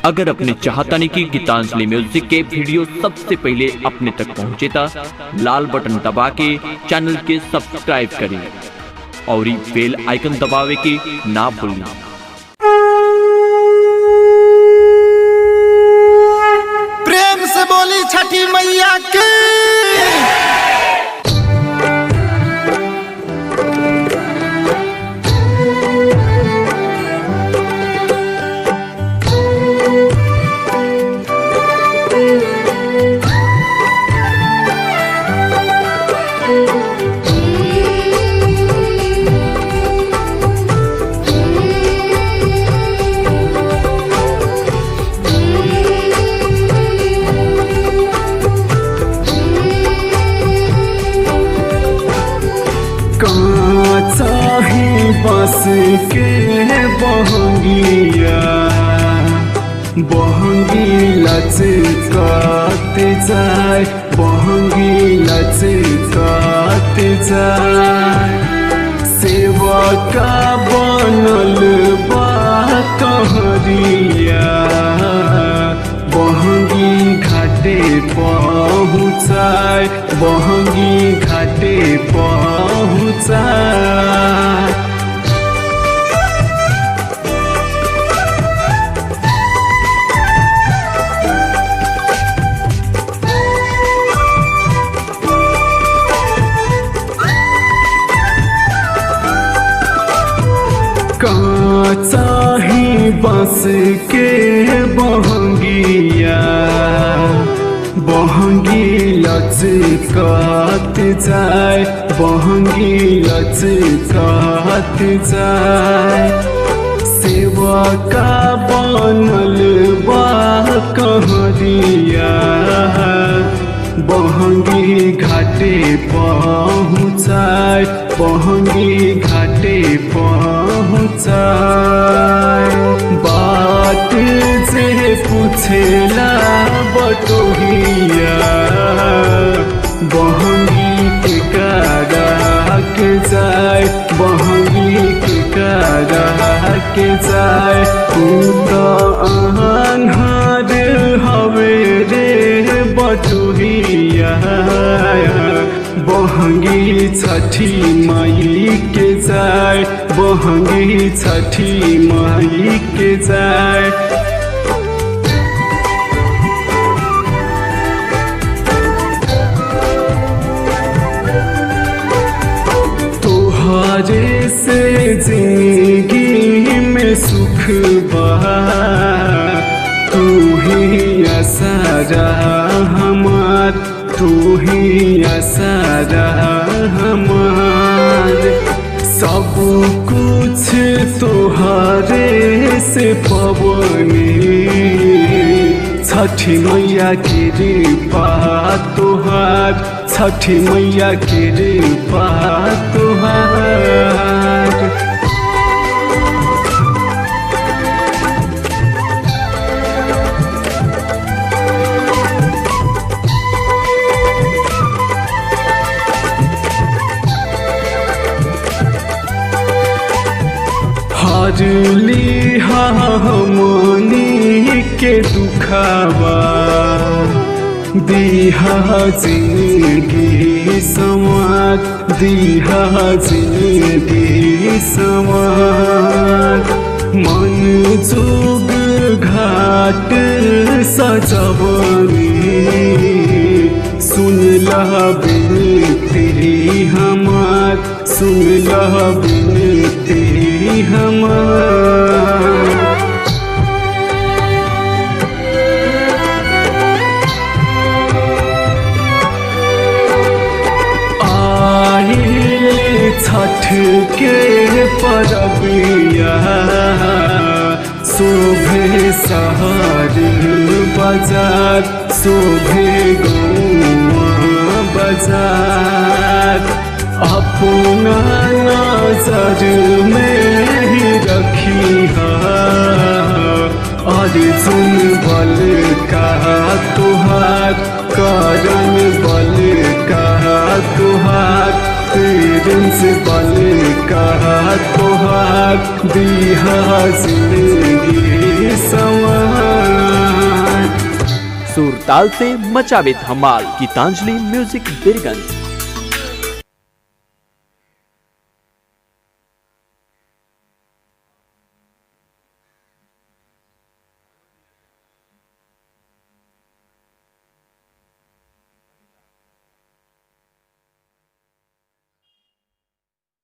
अगर अपने चाहतानी की गीतांजलि म्यूजिक के वीडियो सबसे पहले अपने तक पहुंचे ता लाल बटन दबा के चैनल के सब्सक्राइब करें और बेल आइकन दबावे के ना भूलें। प्रेम से बोली छठी मैया की। बस के बहंगिया बहंगी लचकाते जाए, बहंगी लचकाते जाए। सेवका बनल बा कहरिया बहंगी घाटे पहुँचाए, बहंगी घाटे पहुँचाए। चाही बस के बहंगिया बहंगी लचकात जाए, बहंगी लचकात जाए। सेवका बनल बा कहरिया बहंगी घाटे पहुँचाए, बहंगी घाटे पहुँचाए। बात से पूछेला बटोहिया बहंगी के कारा के जाए, बहंगी के कारा के जाए। तू तो अन्हार हवे रे बटोहिया बहंगी छठी माई के जाए, बहंगी छठी माई के जाए। तोहरे से जिंदगी में सुख बा, तू ही आसरा हमार, तू ही आसरा हमार। सब कुछ तोहरे से पवनी, छठी मैया की कृपा तोहार, छठी मैया की कृपा तोहार। हरली हमनी के दुखावा, दीहा जिंदगी संवार, दीहा जिंदगी संवार। मन जोग घाट सजवनी, सुन लह बिनती हमार, सुन लह बिनती हमार। आइले छठ के परबिया, शोभे शहर बाजार, शोभे गौआ बाजार। अपना नजर में ही रखी अर्जुन बल का तुहार, करण बल का तुहार, प्रिंस बल का तुहार। दिहा जिंदगी संवार। सुर ताल से मचावे धमाल। गीतांजलि म्यूजिक बीरगंज।